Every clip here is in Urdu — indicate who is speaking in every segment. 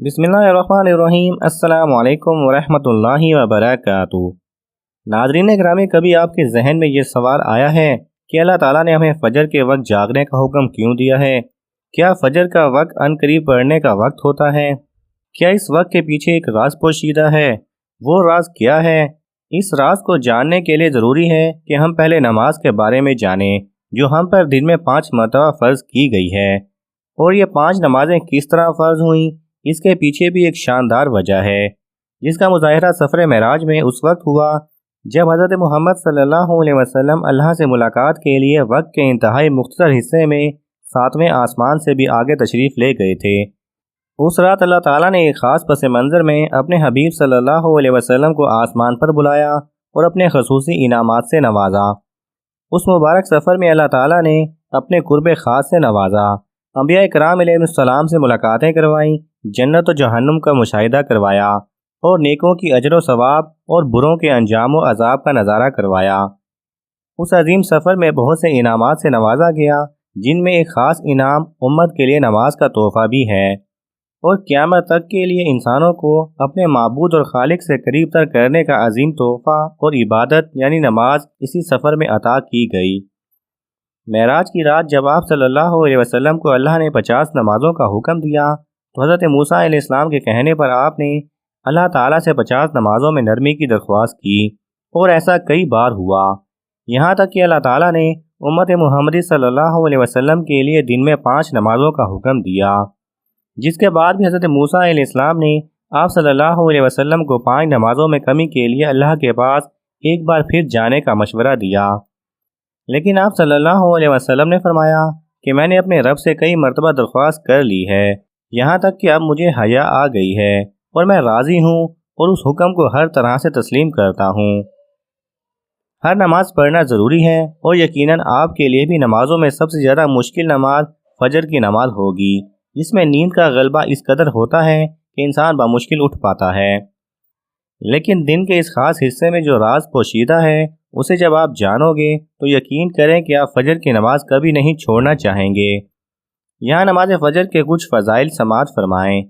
Speaker 1: بسم اللہ الرحمن الرحیم۔ السلام علیکم ورحمۃ اللہ وبرکاتہ۔ ناظرین گرامی، کبھی آپ کے ذہن میں یہ سوال آیا ہے کہ اللہ تعالیٰ نے ہمیں فجر کے وقت جاگنے کا حکم کیوں دیا ہے؟ کیا فجر کا وقت عنقریب پڑھنے کا وقت ہوتا ہے؟ کیا اس وقت کے پیچھے ایک راز پوشیدہ ہے؟ وہ راز کیا ہے؟ اس راز کو جاننے کے لیے ضروری ہے کہ ہم پہلے نماز کے بارے میں جانیں، جو ہم پر دن میں 5 مرتبہ فرض کی گئی ہے۔ اور یہ 5 نمازیں کس طرح فرض ہوئیں، اس کے پیچھے بھی ایک شاندار وجہ ہے، جس کا مظاہرہ سفر معراج میں اس وقت ہوا جب حضرت محمد صلی اللہ علیہ وسلم اللہ سے ملاقات کے لیے وقت کے انتہائی مختصر حصے میں 7ویں آسمان سے بھی آگے تشریف لے گئے تھے۔ اس رات اللہ تعالیٰ نے ایک خاص پس منظر میں اپنے حبیب صلی اللہ علیہ وسلم کو آسمان پر بلایا اور اپنے خصوصی انعامات سے نوازا۔ اس مبارک سفر میں اللہ تعالیٰ نے اپنے قرب خاص سے نوازا، انبیاء کرام علیہ السلام سے ملاقاتیں کروائیں، جنت و جہنم کا مشاہدہ کروایا اور نیکوں کی اجر و ثواب اور بروں کے انجام و عذاب کا نظارہ کروایا۔ اس عظیم سفر میں بہت سے انعامات سے نوازا گیا، جن میں ایک خاص انعام امت کے لیے نماز کا تحفہ بھی ہے، اور قیامت تک کے لیے انسانوں کو اپنے معبود اور خالق سے قریب تر کرنے کا عظیم تحفہ اور عبادت یعنی نماز اسی سفر میں عطا کی گئی۔ معراج کی رات جب آپ صلی اللہ علیہ وسلم کو اللہ نے 50 نمازوں کا حکم دیا تو حضرت موسیٰ علیہ السلام کے کہنے پر آپ نے اللہ تعالیٰ سے 50 نمازوں میں نرمی کی درخواست کی، اور ایسا کئی بار ہوا، یہاں تک کہ اللہ تعالیٰ نے امت محمدی صلی اللہ علیہ وسلم کے لیے دن میں 5 نمازوں کا حکم دیا، جس کے بعد بھی حضرت موسیٰ علیہ السلام نے آپ صلی اللہ علیہ وسلم کو 5 نمازوں میں کمی کے لیے اللہ کے پاس ایک بار پھر جانے کا مشورہ دیا، لیکن آپ صلی اللہ علیہ وسلم نے فرمایا کہ میں نے اپنے رب سے کئی مرتبہ درخواست کر لی ہے، یہاں تک کہ اب مجھے حیا آ گئی ہے اور میں راضی ہوں اور اس حکم کو ہر طرح سے تسلیم کرتا ہوں۔ ہر نماز پڑھنا ضروری ہے، اور یقیناً آپ کے لیے بھی نمازوں میں سب سے زیادہ مشکل نماز فجر کی نماز ہوگی، جس میں نیند کا غلبہ اس قدر ہوتا ہے کہ انسان بمشکل اٹھ پاتا ہے۔ لیکن دن کے اس خاص حصے میں جو راز پوشیدہ ہے، اسے جب آپ جانو گے تو یقین کریں کہ آپ فجر کی نماز کبھی نہیں چھوڑنا چاہیں گے۔ یہاں نماز فجر کے کچھ فضائل سماعت فرمائیں۔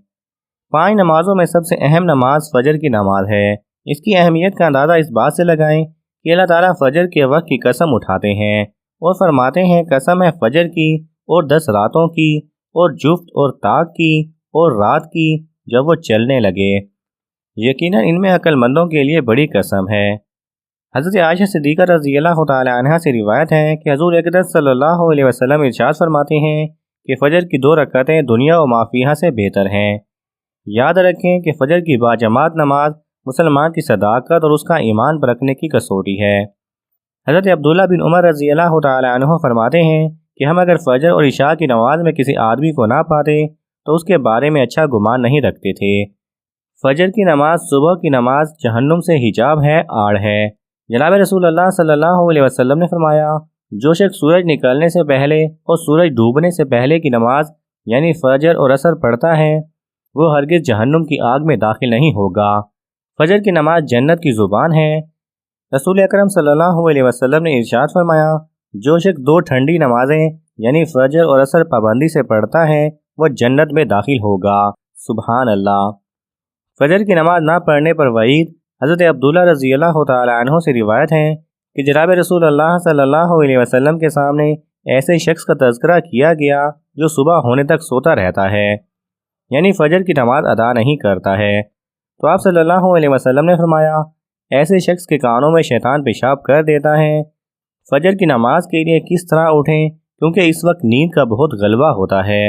Speaker 1: 5 نمازوں میں سب سے اہم نماز فجر کی نماز ہے۔ اس کی اہمیت کا اندازہ اس بات سے لگائیں کہ اللہ تعالیٰ فجر کے وقت کی قسم اٹھاتے ہیں اور فرماتے ہیں، قسم ہے فجر کی اور 10 راتوں کی اور جفت اور طاق کی اور رات کی جب وہ چلنے لگے، یقیناً ان میں عقل مندوں کے لیے بڑی قسم ہے۔ حضرت عائشہ صدیقہ رضی اللہ تعالی عنہا سے روایت ہے کہ حضور اقدس صلی اللہ علیہ وسلم ارشاد فرماتے ہیں کہ فجر کی 2 رکعتیں دنیا و ما فیہا سے بہتر ہیں۔ یاد رکھیں کہ فجر کی باجماعت نماز مسلمان کی صداقت اور اس کا ایمان پرکھنے کی کسوٹی ہے۔ حضرت عبداللہ بن عمر رضی اللہ تعالی عنہ فرماتے ہیں کہ ہم اگر فجر اور عشاء کی نماز میں کسی آدمی کو نہ پاتے تو اس کے بارے میں اچھا گمان نہیں رکھتے تھے۔ فجر کی نماز صبح کی نماز جہنم سے حجاب ہے، آڑ ہے۔ جناب رسول اللہ صلی اللہ علیہ وسلم نے فرمایا، جو شخص سورج نکلنے سے پہلے اور سورج ڈوبنے سے پہلے کی نماز یعنی فجر اور عصر پڑھتا ہے، وہ ہرگز جہنم کی آگ میں داخل نہیں ہوگا۔ فجر کی نماز جنت کی زبان ہے۔ رسول اکرم صلی اللہ علیہ وسلم نے ارشاد فرمایا، جو شخص 2 ٹھنڈی نمازیں یعنی فجر اور عصر پابندی سے پڑھتا ہے، وہ جنت میں داخل ہوگا۔ سبحان اللہ۔ فجر کی نماز نہ پڑھنے پر وعید حضرت عبداللہ رضی اللہ تعالی عنہ سے روایت ہے کہ جناب رسول اللہ صلی اللہ علیہ وسلم کے سامنے ایسے شخص کا تذکرہ کیا گیا جو صبح ہونے تک سوتا رہتا ہے، یعنی فجر کی نماز ادا نہیں کرتا ہے، تو آپ صلی اللہ علیہ وسلم نے فرمایا، ایسے شخص کے کانوں میں شیطان پیشاب کر دیتا ہے۔ فجر کی نماز کے لیے کس طرح اٹھیں، کیونکہ اس وقت نیند کا بہت غلبہ ہوتا ہے۔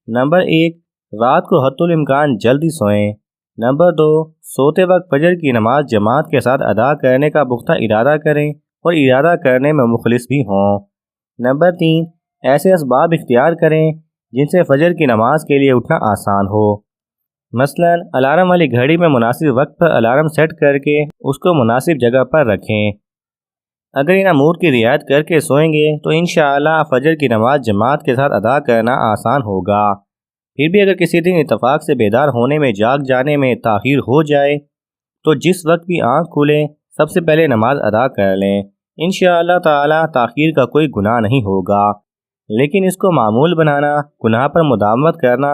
Speaker 1: نمبر 1، رات کو حتی الامکان جلدی سوئیں۔ نمبر 2، سوتے وقت فجر کی نماز جماعت کے ساتھ ادا کرنے کا پختہ ارادہ کریں اور ارادہ کرنے میں مخلص بھی ہوں۔ نمبر 3، ایسے اسباب اختیار کریں جن سے فجر کی نماز کے لیے اٹھنا آسان ہو، مثلا الارم والی گھڑی میں مناسب وقت پر الارم سیٹ کر کے اس کو مناسب جگہ پر رکھیں۔ اگر ان امور کی رعایت کر کے سوئیں گے تو انشاءاللہ فجر کی نماز جماعت کے ساتھ ادا کرنا آسان ہوگا۔ پھر بھی اگر کسی دن اتفاق سے بیدار ہونے میں جاگ جانے میں تاخیر ہو جائے تو جس وقت بھی آنکھ کھلے سب سے پہلے نماز ادا کر لیں، انشاءاللہ تعالی تاخیر کا کوئی گناہ نہیں ہوگا، لیکن اس کو معمول بنانا، گناہ پر مداومت کرنا